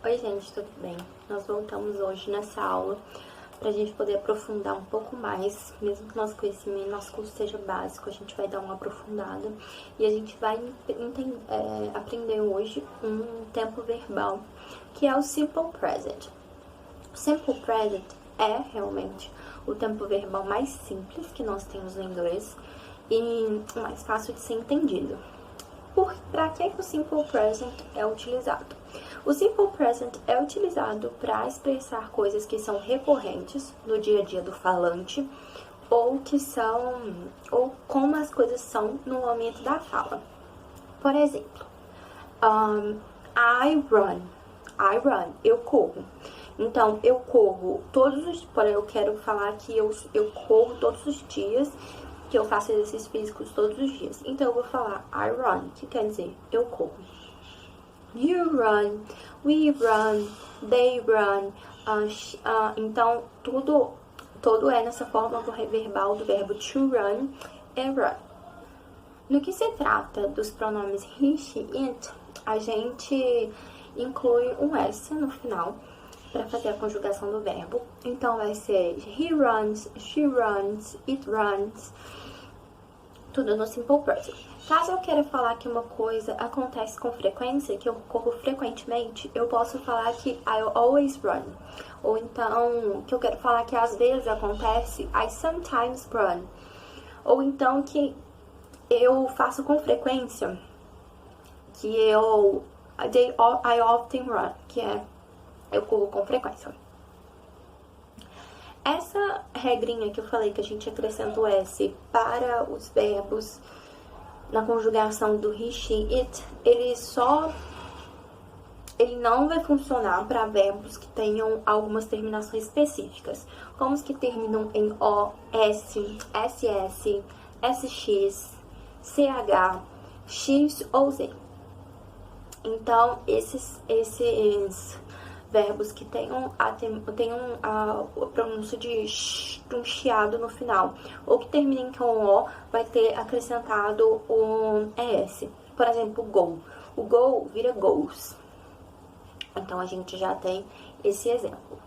Oi gente, tudo bem? Nós voltamos hoje nessa aula pra gente poder aprofundar um pouco mais, mesmo que nosso conhecimento, nosso curso seja básico, a gente vai dar uma aprofundada e a gente vai aprender hoje um tempo verbal que é o Simple Present. O Simple Present é realmente o tempo verbal mais simples que nós temos no inglês e mais fácil de ser entendido. Para que o Simple Present é utilizado? O Simple Present é utilizado para expressar coisas que são recorrentes no dia a dia do falante ou como as coisas são no momento da fala. Por exemplo, I run, eu corro. Então, eu corro eu quero falar que eu corro todos os dias, que eu faço exercícios físicos todos os dias. Então, eu vou falar I run, que quer dizer eu corro. You run, we run, they run. Então, todo é nessa forma verbal do verbo to run e run. No que se trata dos pronomes he, she, it, a gente inclui um S no final para fazer a conjugação do verbo. Então, vai ser he runs, she runs, it runs. Tudo no Simple Present. Caso eu queira falar que uma coisa acontece com frequência, que eu corro frequentemente, eu posso falar que I always run. Ou então, que eu quero falar que às vezes acontece, I sometimes run. Ou então que eu faço com frequência, que I often run, que é eu corro com frequência. Essa regrinha que eu falei que a gente acrescenta o S para os verbos na conjugação do he, she, it, ele não vai funcionar para verbos que tenham algumas terminações específicas, como os que terminam em O, S, SS, SX, CH, X ou Z. Então, esses verbos que tenham a pronúncia de um chiado no final, ou que terminem com O, vai ter acrescentado um ES. Por exemplo, go. O go vira goes. Então, a gente já tem esse exemplo.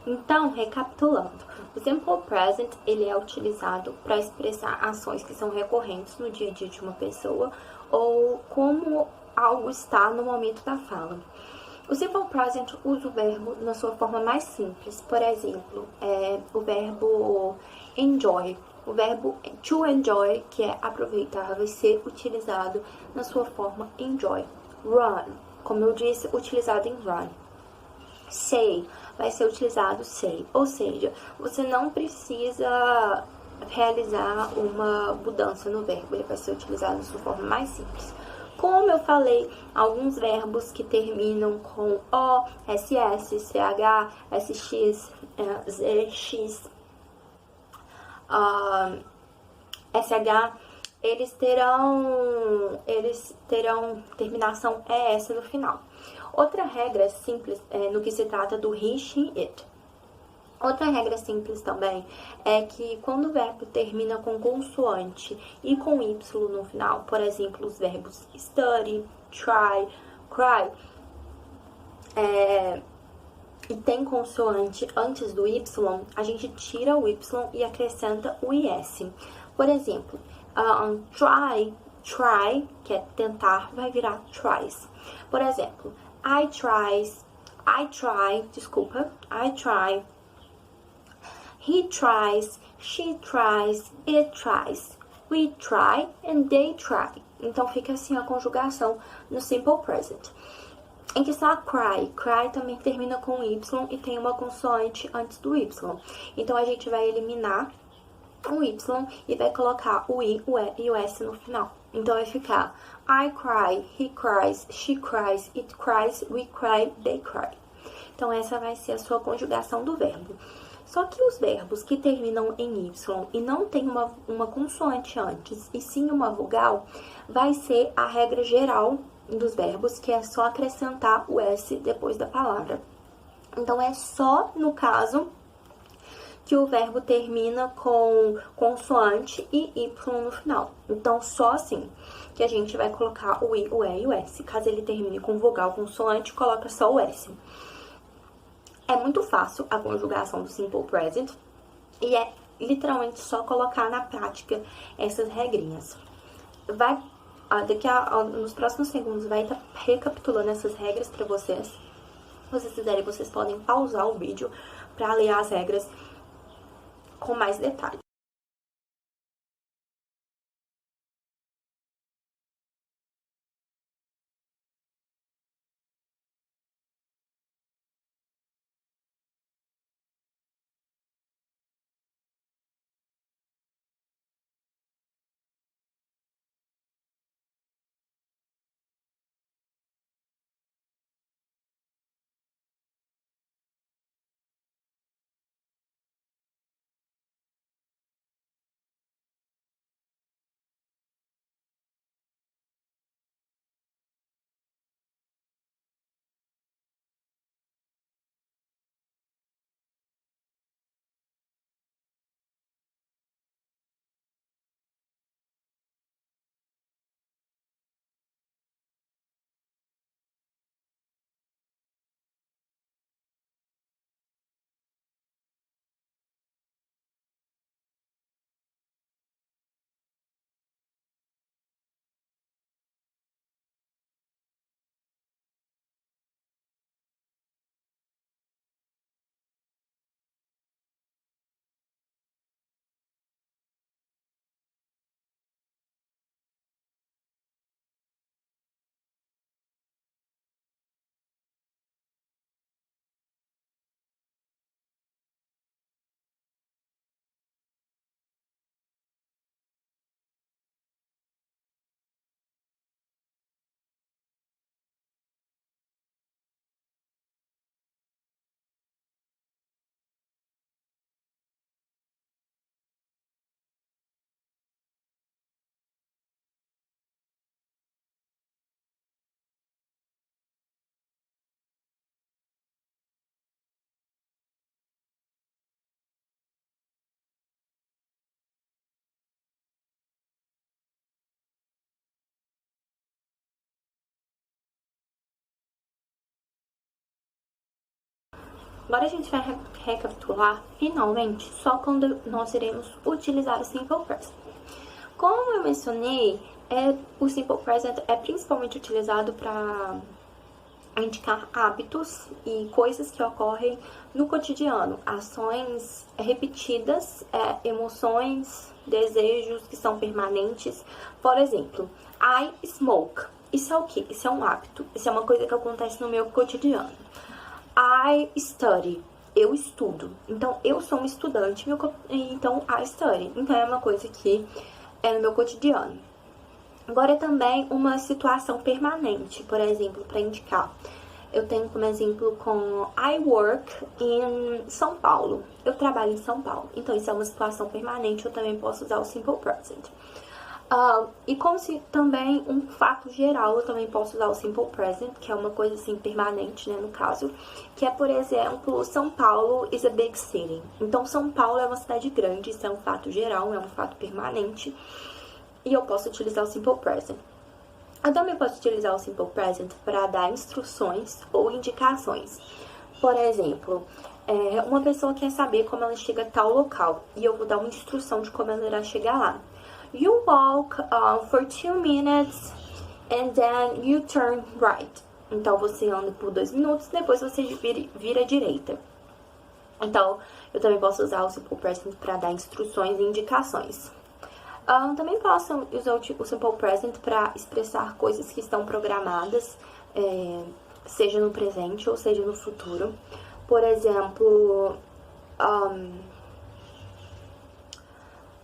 Então, recapitulando, o Simple Present ele é utilizado para expressar ações que são recorrentes no dia a dia de uma pessoa ou como algo está no momento da fala. O Simple Present usa o verbo na sua forma mais simples. Por exemplo, o verbo enjoy. O verbo to enjoy, que é aproveitar, vai ser utilizado na sua forma enjoy. Run, como eu disse, utilizado em run. Say, vai ser utilizado say. Ou seja, você não precisa realizar uma mudança no verbo. Ele vai ser utilizado na sua forma mais simples. Como eu falei, alguns verbos que terminam com O, SS, CH, SX, ZX, SH, eles terão terminação ES no final. Outra regra simples no que se trata do he, she, it. Outra regra simples também é que quando o verbo termina com consoante e com Y no final, por exemplo, os verbos study, try, cry, e tem consoante antes do Y, a gente tira o Y e acrescenta o IS. Por exemplo, try, que é tentar, vai virar tries. Por exemplo, I try, he tries, she tries, it tries, we try and they try. Então fica assim a conjugação no Simple Present. Em questão a cry também termina com Y e tem uma consoante antes do Y. Então a gente vai eliminar o Y e vai colocar o I, o E e o S no final. Então vai ficar I cry, he cries, she cries, it cries, we cry, they cry. Então essa vai ser a sua conjugação do verbo. Só que os verbos que terminam em Y e não tem uma consoante antes, e sim uma vogal, vai ser a regra geral dos verbos, que é só acrescentar o S depois da palavra. Então, é só no caso que o verbo termina com consoante e Y no final. Então, só assim que a gente vai colocar o I, o E e o S. Caso ele termine com vogal consoante, coloca só o S. É muito fácil a conjugação do Simple Present e é literalmente só colocar na prática essas regrinhas. Nos próximos segundos vai estar recapitulando essas regras para vocês. Se vocês quiserem, vocês podem pausar o vídeo para ler as regras com mais detalhe. Agora a gente vai recapitular, finalmente, só quando nós iremos utilizar o Simple Present. Como eu mencionei, o Simple Present é principalmente utilizado para indicar hábitos e coisas que ocorrem no cotidiano, ações repetidas, emoções, desejos que são permanentes. Por exemplo, I smoke. Isso é o quê? Isso é um hábito, isso é uma coisa que acontece no meu cotidiano. I study. Eu estudo. Então, eu sou um estudante, então I study. Então, é uma coisa que é no meu cotidiano. Agora, é também uma situação permanente, por exemplo, para indicar. Eu tenho como exemplo com I work em São Paulo. Eu trabalho em São Paulo. Então, isso é uma situação permanente, eu também posso usar o Simple Present. E como se também um fato geral, eu também posso usar o Simple Present, que é uma coisa assim permanente, né, no caso, que é, por exemplo, São Paulo is a big city. Então, São Paulo é uma cidade grande, isso é um fato geral, é um fato permanente, e eu posso utilizar o Simple Present. Eu também posso utilizar o Simple Present para dar instruções ou indicações. Por exemplo, uma pessoa quer saber como ela chega a tal local, e eu vou dar uma instrução de como ela irá chegar lá. You walk for 2 minutes and then you turn right. Então, você anda por 2 minutos, depois você vira à direita. Então, eu também posso usar o Simple Present para dar instruções e indicações. Também posso usar o Simple Present para expressar coisas que estão programadas, seja no presente ou seja no futuro. Por exemplo,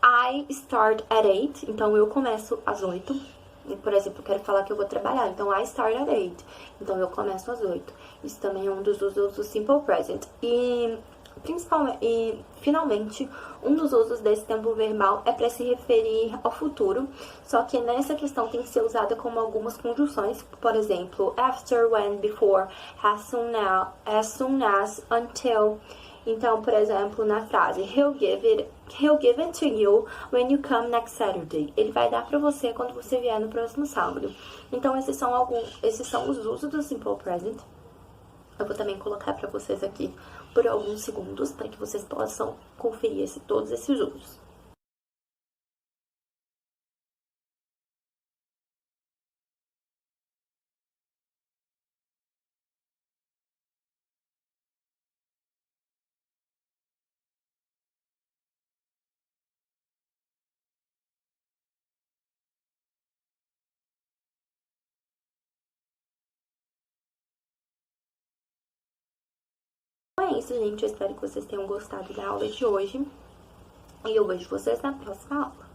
I start at 8, então eu começo às 8. Por exemplo, eu quero falar que eu vou trabalhar, então I start at 8, então eu começo às 8. Isso também é um dos usos do Simple Present. E finalmente, um dos usos desse tempo verbal é para se referir ao futuro, só que nessa questão tem que ser usada como algumas conjunções, por exemplo, after, when, before, as soon as, until. Então, por exemplo, na frase he'll give it to you when you come next Saturday. Ele vai dar pra você quando você vier no próximo sábado. Então, esses são os usos do Simple Present. Eu vou também colocar pra vocês aqui por alguns segundos para que vocês possam conferir todos esses usos. Então é isso, gente. Eu espero que vocês tenham gostado da aula de hoje. E eu vejo vocês na próxima aula.